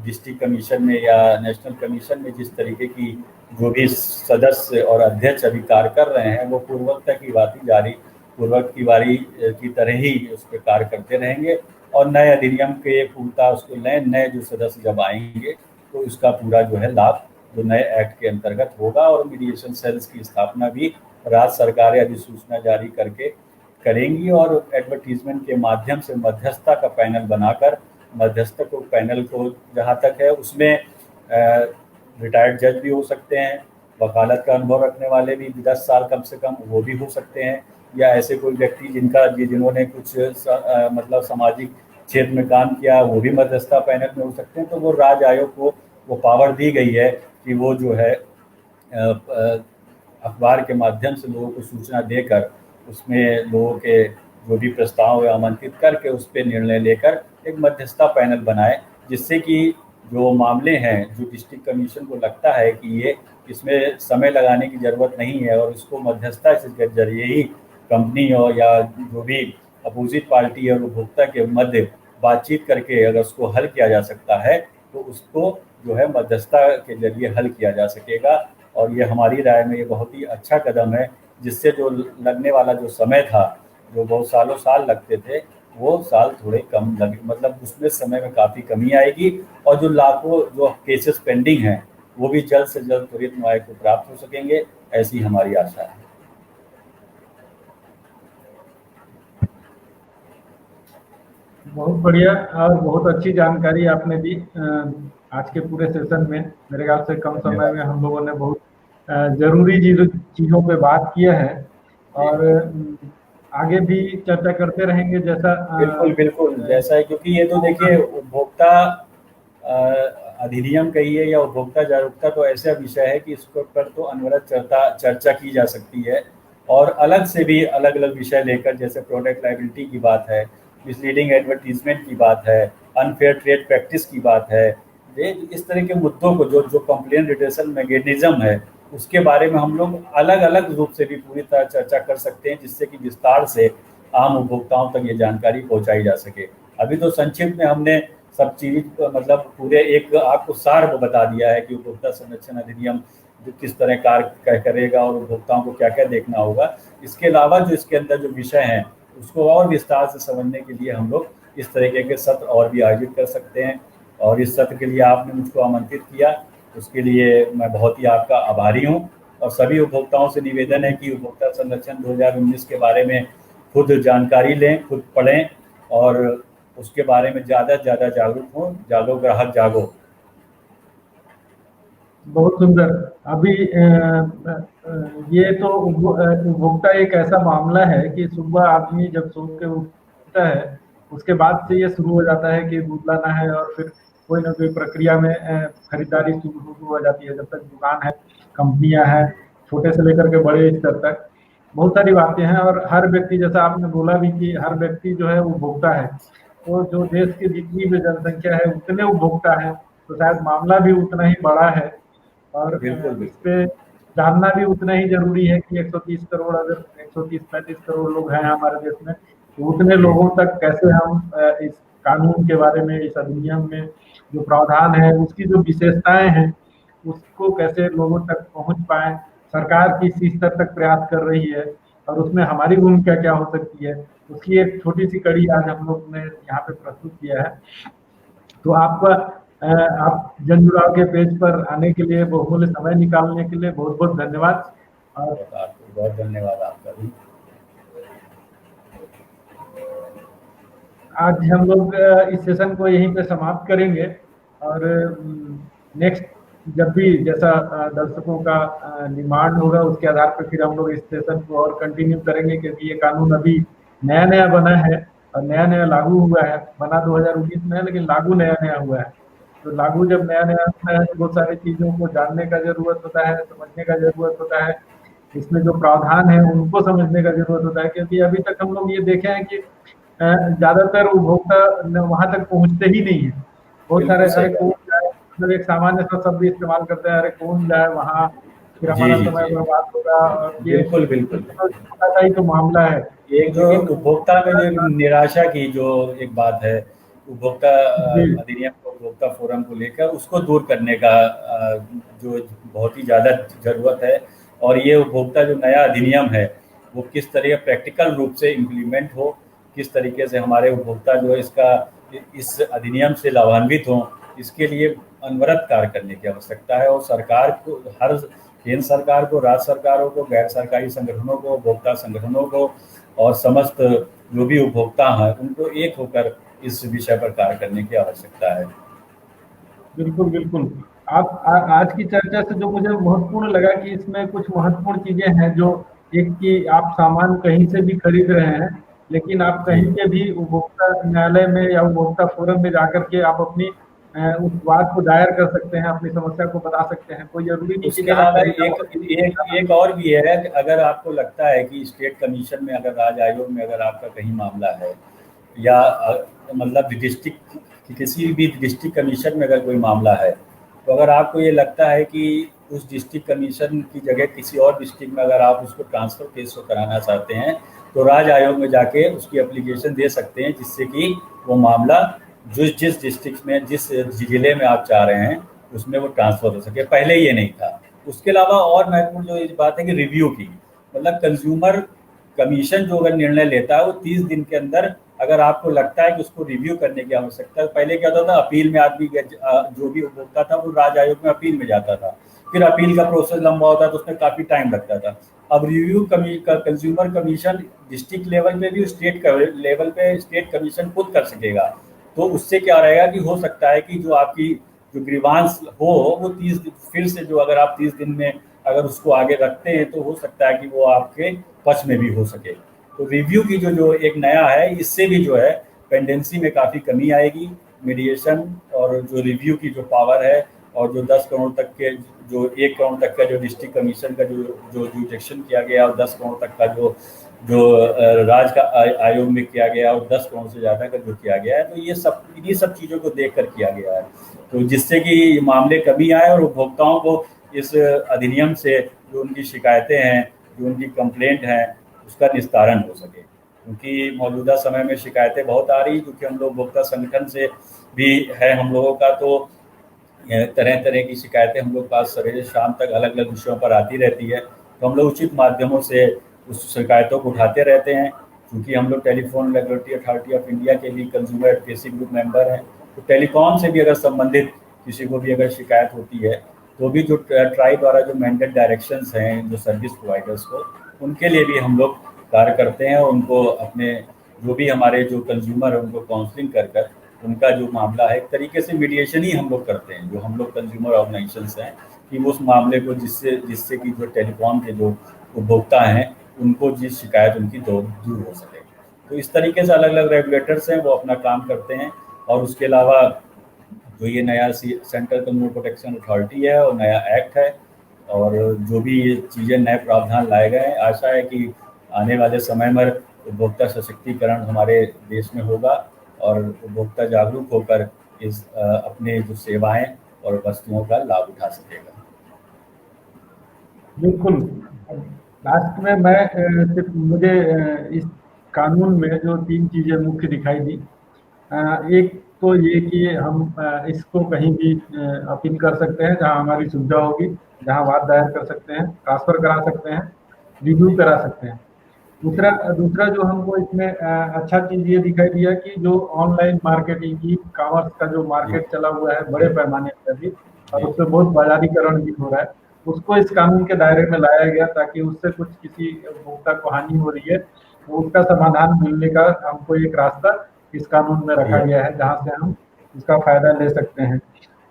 डिस्ट्रिक्ट कमीशन में या नेशनल कमीशन में जिस तरीके की जो भी सदस्य और अध्यक्ष अभी कार्य कर रहे हैं वो पूर्वोत्तर की बाती जारी पूर्वक की बारी की तरह ही उस पर कार्य करते रहेंगे। और नए अधिनियम के पूर्णता उसको नए जो सदस्य जब आएंगे तो इसका पूरा जो है लाभ जो नए एक्ट के अंतर्गत होगा। और मीडिएशन सेल्स की स्थापना भी राज्य सरकारें अधिसूचना जारी करके करेंगी, और एडवर्टीजमेंट के माध्यम से मध्यस्थता का पैनल बनाकर मध्यस्थ को पैनल को जहाँ तक है उसमें रिटायर्ड जज भी हो सकते हैं, वकालत का अनुभव रखने वाले भी 10 साल कम से कम वो भी हो सकते हैं, या ऐसे कोई व्यक्ति जिन्होंने कुछ मतलब सामाजिक क्षेत्र में काम किया वो भी मध्यस्थता पैनल में हो सकते हैं। तो वो राज्य आयोग को वो पावर दी गई है कि वो जो है अखबार के माध्यम से लोगों को सूचना देकर उसमें लोगों के जो भी प्रस्ताव आमंत्रित करके उस पर निर्णय लेकर एक मध्यस्थता पैनल बनाए, जिससे कि जो मामले हैं जो डिस्ट्रिक्ट कमीशन को लगता है कि ये इसमें समय लगाने की ज़रूरत नहीं है और इसको मध्यस्थता के जरिए ही कंपनी और या जो भी अपोजिट पार्टी और उपभोक्ता के मध्य बातचीत करके अगर उसको हल किया जा सकता है तो उसको जो है मध्यस्थता के जरिए हल किया जा सकेगा। और ये हमारी राय में ये बहुत ही अच्छा कदम है, जिससे जो लगने वाला जो समय था, जो बहुत सालों साल लगते थे, वो साल थोड़े कम लगे, मतलब उसमें समय में काफ़ी कमी आएगी। और जो लाखों जो केसेस पेंडिंग हैं वो भी जल्द से जल्द त्वरित न्याय को प्राप्त हो सकेंगे, ऐसी हमारी आशा है।
बहुत बढ़िया और बहुत अच्छी जानकारी आपने दी आज के पूरे सेशन में। मेरे ख्याल से कम समय में हम लोगों ने बहुत जरूरी चीज़ों पे बात किया है, और आगे भी चर्चा करते रहेंगे जैसा
बिल्कुल जैसा है, क्योंकि ये तो देखिए उपभोक्ता अधिनियम कहिए या उपभोक्ता जागरूकता तो ऐसा विषय है कि इसके ऊपर तो अनवरत चर्चा की जा सकती है, और अलग से भी अलग अलग विषय लेकर, जैसे प्रोडक्ट लायबिलिटी की बात है, मिसलीडिंग एडवर्टीजमेंट की बात है, अनफेयर ट्रेड प्रैक्टिस की बात है, इस तरह के मुद्दों को जो कंप्लेन रिड्रेसल मैकेनिज्म है उसके बारे में हम लोग अलग अलग रूप से भी पूरी तरह चर्चा कर सकते हैं, जिससे कि विस्तार से आम उपभोक्ताओं तक ये जानकारी पहुंचाई जा सके। अभी तो संक्षिप्त में हमने सब चीज मतलब पूरे एक आपको सार बता दिया है कि उपभोक्ता संरक्षण अधिनियम जो किस तरह कार्य करेगा और उपभोक्ताओं को क्या क्या देखना होगा। इसके अलावा जो इसके अंदर जो विषय हैं उसको और विस्तार से समझने के लिए हम लोग इस तरीके के सत्र और भी आयोजित कर सकते हैं, और इस सत्र के लिए आपने मुझको आमंत्रित किया, उसके लिए मैं बहुत ही आपका आभारी हूँ। और सभी उपभोक्ताओं से निवेदन है कि उपभोक्ता संरक्षण 2019 के बारे में खुद जानकारी लें, खुद पढ़ें और उसके बारे में ज़्यादा से ज़्यादा जागरूक हों। जागो ग्राहक जागो।
बहुत सुंदर। अभी ये तो उपभोक्ता एक ऐसा मामला है कि सुबह आदमी जब सो के उठता है उसके बाद से ये शुरू हो जाता है कि दूध लाना है, और फिर कोई ना कोई प्रक्रिया में खरीदारी शुरू हो जाती है। जब तक दुकान है, कंपनियां हैं, छोटे से लेकर के बड़े स्तर तक बहुत सारी बातें हैं। और हर व्यक्ति, जैसा आपने बोला भी कि हर व्यक्ति जो है उपभोक्ता है, तो जो देश की जितनी भी जनसंख्या है उतने उपभोक्ता है, तो शायद मामला भी उतना ही बड़ा है। और इस पे जानना भी उतना ही जरूरी है कि 130 करोड़, अगर 130-35 करोड़ लोग हैं हमारे देश में, तो उतने लोगों तक कैसे हम इस कानून के बारे में, इस अधिनियम में जो प्रावधान है, उसकी जो विशेषताएं हैं, उसको कैसे लोगों तक पहुंच पाए, सरकार किस स्तर तक प्रयास कर रही है और उसमें हमारी भूमिका क्या हो सकती है, उसकी एक छोटी सी कड़ी आज हम लोग ने यहाँ पे प्रस्तुत किया है। तो आपका आप जन जुड़ाव के पेज पर आने के लिए, बहुमूल्य समय निकालने के लिए बहुत बहुत धन्यवाद। और
आपको बहुत धन्यवाद आपका भी।
आज हम लोग इस सेशन को यहीं पे समाप्त करेंगे और नेक्स्ट जब भी जैसा दर्शकों का डिमांड होगा उसके आधार पर फिर हम लोग इस सेशन को और कंटिन्यू करेंगे, क्योंकि ये कानून अभी नया नया बना है और नया नया लागू हुआ है। बना 2019 में है, लेकिन लागू नया नया हुआ है। तो लागू जब नया नया होता है तो बहुत सारी चीज़ों को जानने का जरूरत होता है, समझने का जरूरत होता है, इसमें जो प्रावधान है उनको समझने का जरूरत होता है। क्योंकि अभी तक हम लोग ये देखे हैं कि ज्यादातर उपभोक्ता वहां तक पहुंचते ही नहीं है। बहुत सारे अरे कौन जाए, मतलब एक सामान्य सा शब्द इस्तेमाल करते हैं, अरे कौन जाए वहाँ, फिर
जी
हमारा
जी
समय
जी,
बर्बाद होगा। और ये
बिल्कुल बिल्कुल।
तो छोटा सा ही तो मामला है,
एक जो
लेकिन
उपभोक्ता में जो निराशा की जो एक बात है, उपभोक्ता
जी
अधिनियम को, उपभोक्ता फोरम को लेकर उसको दूर करने का जो बहुत ही ज़्यादा ज़रूरत है। और ये उपभोक्ता जो नया अधिनियम है वो किस तरह प्रैक्टिकल रूप से इम्प्लीमेंट हो, किस तरीके से हमारे उपभोक्ता जो है इसका इस अधिनियम से लाभान्वित हों, इसके लिए अनवरत कार्य करने की आवश्यकता है। और सरकार को, हर केंद्र सरकार को, राज्य सरकारों को, गैर सरकारी संगठनों को, उपभोक्ता संगठनों को और समस्त जो भी उपभोक्ता हैं उनको एक होकर इस विषय पर कार्य करने की आवश्यकता है।
बिल्कुल बिल्कुल। आज की चर्चा से जो मुझे महत्वपूर्ण लगा कि इसमें कुछ महत्वपूर्ण चीजें हैं, जो एक कि आप सामान कहीं से भी खरीद रहे हैं, लेकिन आप
जी,
कहीं के भी उपभोक्ता न्यायालय में या उपभोक्ता फोरम में जाकर के आप अपनी उस बात को दायर कर सकते हैं, अपनी समस्या को बता सकते हैं। कोई जरूरी नहीं कि
उसके
जहाँ
अलावा
खरीदा
एक एक
हो।
एक और भी है कि अगर आपको लगता है कि स्टेट कमीशन में, अगर राज्य आयोग में अगर आपका कहीं मामला है, या मतलब डिस्ट्रिक्ट कि किसी भी डिस्ट्रिक्ट कमीशन में अगर कोई मामला है, तो अगर आपको ये लगता है कि उस डिस्ट्रिक्ट कमीशन की जगह किसी और डिस्ट्रिक्ट में अगर आप उसको ट्रांसफ़र केस को कराना चाहते हैं, तो राज्य आयोग में जाके उसकी एप्लीकेशन दे सकते हैं, जिससे कि वो मामला जिस डिस्ट्रिक्ट में, जिस ज़िले में आप चाह रहे हैं उसमें वो ट्रांसफ़र हो सके। पहले ये नहीं था। उसके अलावा और महत्वपूर्ण जो ये बात है कि रिव्यू की, मतलब कंज्यूमर कमीशन जो अगर निर्णय लेता है वो 30 दिन के अंदर, अगर आपको लगता है कि उसको रिव्यू करने की आवश्यकता है। पहले क्या होता था, अपील में आदमी जो भी उपभोक्ता था वो राज्य आयोग में अपील में जाता था, फिर अपील का प्रोसेस लंबा होता था तो उसमें काफ़ी टाइम लगता था। अब review consumer commission district level पे भी, स्टेट लेवल पे स्टेट कमीशन खुद कर सकेगा। तो उससे क्या रहेगा कि हो सकता है कि जो आपकी जो ग्रीवांस हो वो 30 फिर से, जो अगर आप 30 दिन में अगर उसको आगे रखते हैं तो हो सकता है कि वो आपके पक्ष में भी हो सके। तो रिव्यू की जो एक नया है, इससे भी जो है पेंडेंसी में काफ़ी कमी आएगी। मीडिएशन और जो रिव्यू की जो पावर है, और जो 10 करोड़ तक के, जो 1 करोड़ तक का जो डिस्ट्रिक्ट कमीशन का जो जो जुडिक्शन किया गया, और 10 करोड़ तक का जो जो राज्य का आयोग में किया गया, और 10 करोड़ से ज़्यादा का जो किया गया है, तो ये सब चीज़ों को देख कर किया गया है। तो जिससे कि मामले कमी आए और उपभोक्ताओं को इस अधिनियम से जो उनकी शिकायतें हैं, जो उनकी कंप्लेंट हैं, उसका निस्तारण हो सके। क्योंकि मौजूदा समय में शिकायतें बहुत आ रही, क्योंकि हम लोग उपभोक्ता संगठन से भी है हम लोगों का, तो तरह तरह की शिकायतें हम लोग पास सवेरे शाम तक अलग अलग विषयों पर आती रहती है। तो हम लोग उचित माध्यमों से उस शिकायतों को उठाते रहते हैं। क्योंकि हम लोग telephone regulatory authority of India के भी कंज्यूमर एडवोकेसी ग्रुप मेंबर हैं, तो टेलीकॉम से भी अगर संबंधित किसी को भी अगर शिकायत होती है, तो भी जो ट्राई द्वारा जो मैंडेट डायरेक्शंस हैं जो सर्विस प्रोवाइडर्स को, उनके लिए भी हम लोग कार्य करते हैं। उनको अपने जो भी हमारे जो कंज्यूमर है उनको काउंसलिंग कर कर उनका जो मामला है, एक तरीके से मीडिएशन ही हम लोग करते हैं, जो हम लोग कंज्यूमर ऑर्गेनाइजेशंस हैं, कि उस मामले को जिससे जिससे कि जो टेलीकॉम के जो उपभोक्ता हैं उनको जिस शिकायत उनकी दूर हो सके। तो इस तरीके से अलग अलग रेगुलेटर्स हैं वो अपना काम करते हैं। और उसके अलावा जो ये नया सेंट्रल कंज्यूमर प्रोटेक्शन अथॉरिटी है और नया एक्ट है, और जो भी ये चीज़ें नए प्रावधान लाए गए हैं, आशा है कि आने वाले समय में उपभोक्ता सशक्तिकरण हमारे देश में होगा और उपभोक्ता जागरूक होकर इस अपने जो सेवाएं और वस्तुओं का लाभ उठा सकेगा।
बिल्कुल। लास्ट में मैं सिर्फ मुझे इस कानून में जो 3 चीजें मुख्य दिखाई दी, एक उसको ये कि हम इसको कहीं भी अपील कर सकते हैं जहाँ हमारी सुविधा होगी, जहाँ वाद दायर कर सकते हैं, ट्रांसफर करा सकते हैं, रिव्यू करा सकते हैं। दूसरा दूसरा जो हमको इसमें अच्छा चीज़ ये दिखाई दिया कि जो ऑनलाइन मार्केटिंग ई कॉमर्स का जो मार्केट चला हुआ है बड़े पैमाने पर अभी, और उससे बहुत बाजारीकरण भी हो रहा है, उसको इस कानून के दायरे में लाया गया ताकि उससे कुछ किसी उपभोक्ता को हानि हो रही है तो उसका समाधान मिलने का हमको एक रास्ता इस कानून में रखा गया है, जहाँ से हम इसका फायदा ले सकते हैं।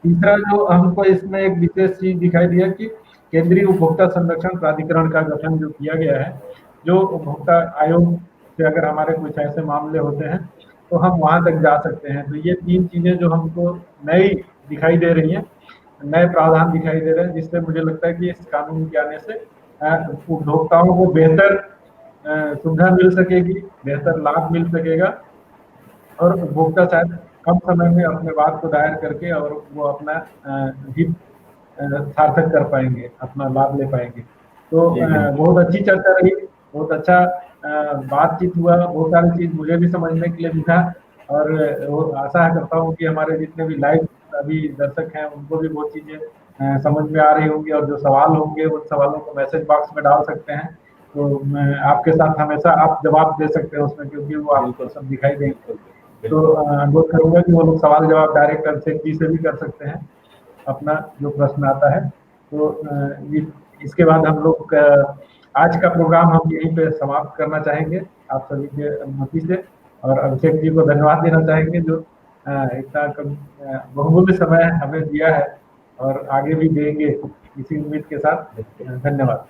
तीसरा जो हमको इसमें एक विशेष चीज दिखाई दिया कि केंद्रीय उपभोक्ता संरक्षण प्राधिकरण का गठन जो किया गया है, जो उपभोक्ता आयोग से अगर हमारे कुछ ऐसे मामले होते हैं तो हम वहां तक जा सकते हैं। तो ये 3 चीजें जो हमको नई दिखाई दे रही हैं, नए प्रावधान दिखाई दे रहे हैं, जिससे मुझे लगता है कि इस कानून के आने से उपभोक्ताओं को बेहतर सुविधा मिल सकेगी, बेहतर लाभ मिल सकेगा और उपभोक्ता शायद कम समय में अपने बात को दायर करके और वो अपना हित सार्थक कर पाएंगे, अपना लाभ ले पाएंगे। तो बहुत अच्छी चर्चा रही, बहुत अच्छा बातचीत हुआ, बहुत सारी चीज मुझे भी समझने के लिए मिला और वो आशा करता हूँ कि हमारे जितने भी लाइव अभी दर्शक हैं उनको भी बहुत चीजें समझ में आ रही होंगी और जो सवाल होंगे उन सवालों को मैसेज बॉक्स में डाल सकते हैं। तो आपके साथ हमेशा आप जवाब दे सकते हैं उसमें, क्योंकि वो आपको सब दिखाई देंगे। तो अनुरोध करूंगा कि वो लोग सवाल जवाब डायरेक्ट अभिषेक जी से भी कर सकते हैं, अपना जो प्रश्न आता है। तो इसके बाद हम लोग आज का प्रोग्राम हम यहीं पे समाप्त करना चाहेंगे आप सभी के अनुमति से, और अभिषेक जी को धन्यवाद देना चाहेंगे जो इतना बहुमूल्य समय हमें दिया है और आगे भी देंगे इसी उम्मीद के साथ। धन्यवाद।